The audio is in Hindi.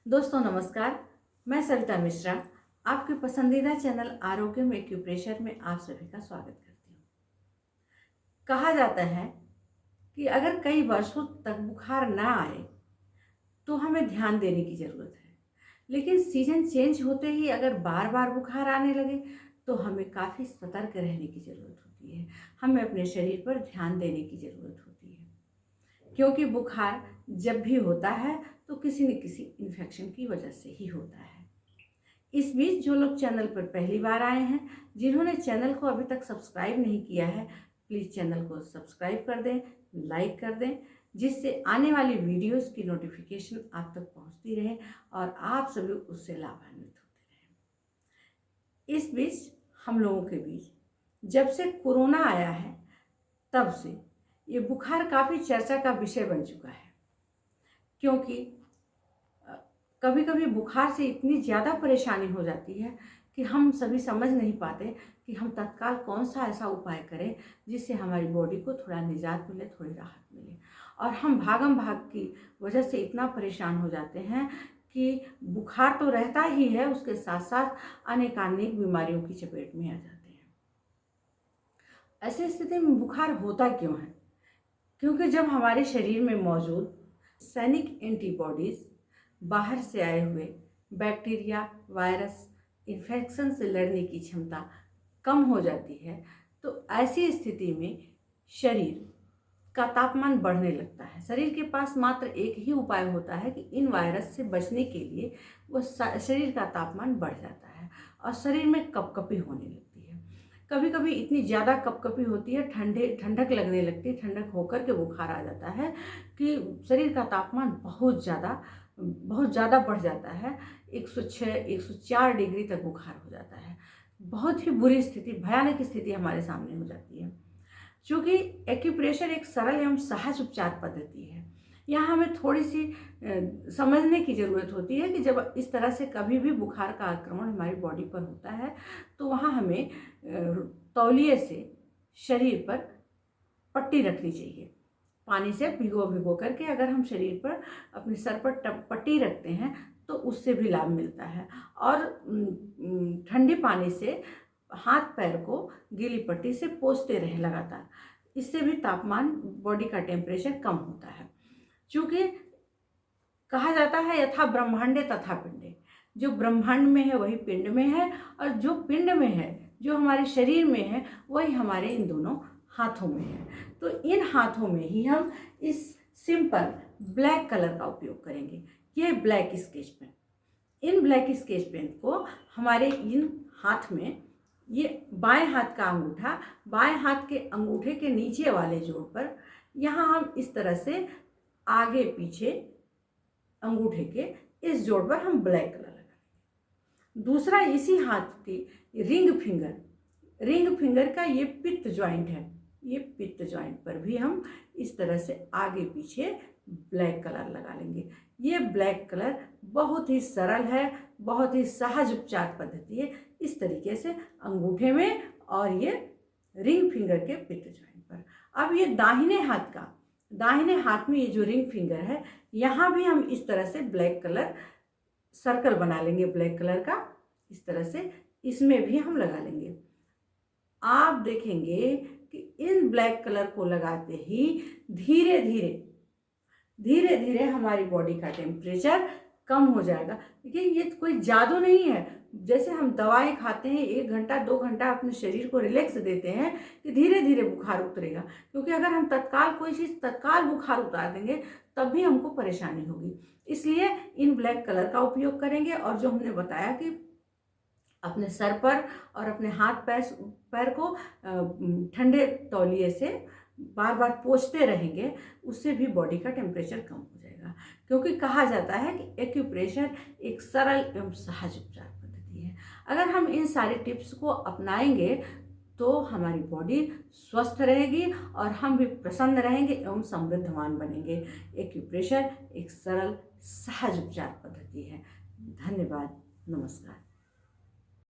दोस्तों नमस्कार। मैं सविता मिश्रा आपके पसंदीदा चैनल आरोग्यम एक्यूप्रेशर में आप सभी का स्वागत करती हूँ। कहा जाता है कि अगर कई वर्षों तक बुखार ना आए तो हमें ध्यान देने की ज़रूरत है, लेकिन सीजन चेंज होते ही अगर बार बार बुखार आने लगे तो हमें काफ़ी सतर्क रहने की ज़रूरत होती है। हमें अपने शरीर पर ध्यान देने की ज़रूरत होती है, क्योंकि बुखार जब भी होता है तो किसी न किसी इन्फेक्शन की वजह से ही होता है। इस बीच जो लोग चैनल पर पहली बार आए हैं, जिन्होंने चैनल को अभी तक सब्सक्राइब नहीं किया है, प्लीज़ चैनल को सब्सक्राइब कर दें, लाइक कर दें, जिससे आने वाली वीडियोस की नोटिफिकेशन आप तक पहुंचती रहे और आप सभी उससे लाभान्वित होते रहें। इस बीच हम लोगों के बीच जब से कोरोना आया है तब से ये बुखार काफ़ी चर्चा का विषय बन चुका है, क्योंकि कभी कभी बुखार से इतनी ज़्यादा परेशानी हो जाती है कि हम सभी समझ नहीं पाते कि हम तत्काल कौन सा ऐसा उपाय करें जिससे हमारी बॉडी को थोड़ा निजात मिले, थोड़ी राहत मिले। और हम भागम भाग की वजह से इतना परेशान हो जाते हैं कि बुखार तो रहता ही है, उसके साथ साथ अनेकानेक बीमारियों की चपेट में आ जाते हैं। ऐसी स्थिति में बुखार होता क्यों है? क्योंकि जब हमारे शरीर में मौजूद सैनिक एंटीबॉडीज़ बाहर से आए हुए बैक्टीरिया, वायरस, इन्फेक्शन से लड़ने की क्षमता कम हो जाती है, तो ऐसी स्थिति में शरीर का तापमान बढ़ने लगता है। शरीर के पास मात्र एक ही उपाय होता है कि इन वायरस से बचने के लिए वो शरीर का तापमान बढ़ जाता है और शरीर में कपकपी होने लगती है। कभी कभी इतनी ज़्यादा कपकपी होती है, ठंडक लगने लगती है, ठंडक होकर के बुखार आ जाता है कि शरीर का तापमान बहुत ज़्यादा बढ़ जाता है। 106 104 डिग्री तक बुखार हो जाता है। बहुत ही बुरी स्थिति, भयानक स्थिति हमारे सामने हो जाती है। चूँकि एक्यूप्रेशर एक सरल एवं सहज उपचार पद्धति है, यहाँ हमें थोड़ी सी समझने की ज़रूरत होती है कि जब इस तरह से कभी भी बुखार का आक्रमण हमारी बॉडी पर होता है तो वहाँ हमें तौलिए से शरीर पर पट्टी रखनी चाहिए। पानी से भिगो करके अगर हम शरीर पर, अपने सर पर पट्टी रखते हैं तो उससे भी लाभ मिलता है। और ठंडे पानी से हाथ पैर को गीली पट्टी से पोंछते रहें लगातार, इससे भी तापमान, बॉडी का टेम्परेचर कम होता है। चूँकि कहा जाता है यथा ब्रह्मांडे तथा पिंडे, जो ब्रह्मांड में है वही पिंड में है, और जो पिंड में है, जो हमारे शरीर में है, वही हमारे इन दोनों हाथों में है। तो इन हाथों में ही हम इस सिंपल ब्लैक कलर का उपयोग करेंगे। ये ब्लैक स्केच पेन, इन ब्लैक स्केच पेन को हमारे इन हाथ में, ये बाएं हाथ का अंगूठा, बाएं हाथ के अंगूठे के नीचे वाले जोड़ पर, यहाँ हम इस तरह से आगे पीछे अंगूठे के इस जोड़ पर हम ब्लैक कलर लगाएंगे। दूसरा, इसी हाथ की रिंग फिंगर का ये पित्त ज्वाइंट है, ये पित्त ज्वाइंट पर भी हम इस तरह से आगे पीछे ब्लैक कलर लगा लेंगे। ये ब्लैक कलर बहुत ही सरल है, बहुत ही सहज उपचार पद्धति है। इस तरीके से अंगूठे में और ये रिंग फिंगर के पित्त ज्वाइंट पर। अब ये दाहिने हाथ में ये जो रिंग फिंगर है, यहाँ भी हम इस तरह से ब्लैक कलर सर्कल बना लेंगे, ब्लैक कलर का इस तरह से इसमें भी हम लगा लेंगे। आप देखेंगे कि इन ब्लैक कलर को लगाते ही धीरे धीरे हमारी बॉडी का टेम्परेचर कम हो जाएगा। देखिए, ये कोई जादू नहीं है। जैसे हम दवाई खाते हैं, 1 घंटा 2 घंटा अपने शरीर को रिलैक्स देते हैं कि धीरे धीरे बुखार उतरेगा, क्योंकि अगर हम तत्काल बुखार उतार देंगे तब भी हमको परेशानी होगी। इसलिए इन ब्लैक कलर का उपयोग करेंगे, और जो हमने बताया कि अपने सर पर और अपने हाथ पैर को ठंडे तौलिए से बार बार पोंछते रहेंगे, उससे भी बॉडी का टेम्परेचर कम हो जाएगा। क्योंकि कहा जाता है कि एक्यूप्रेशर एक सरल एवं सहज उपचार पद्धति है। अगर हम इन सारे टिप्स को अपनाएंगे तो हमारी बॉडी स्वस्थ रहेगी और हम भी प्रसन्न रहेंगे एवं समृद्धवान बनेंगे। एक्यूप्रेशर एक सरल सहज उपचार पद्धति है। धन्यवाद, नमस्कार।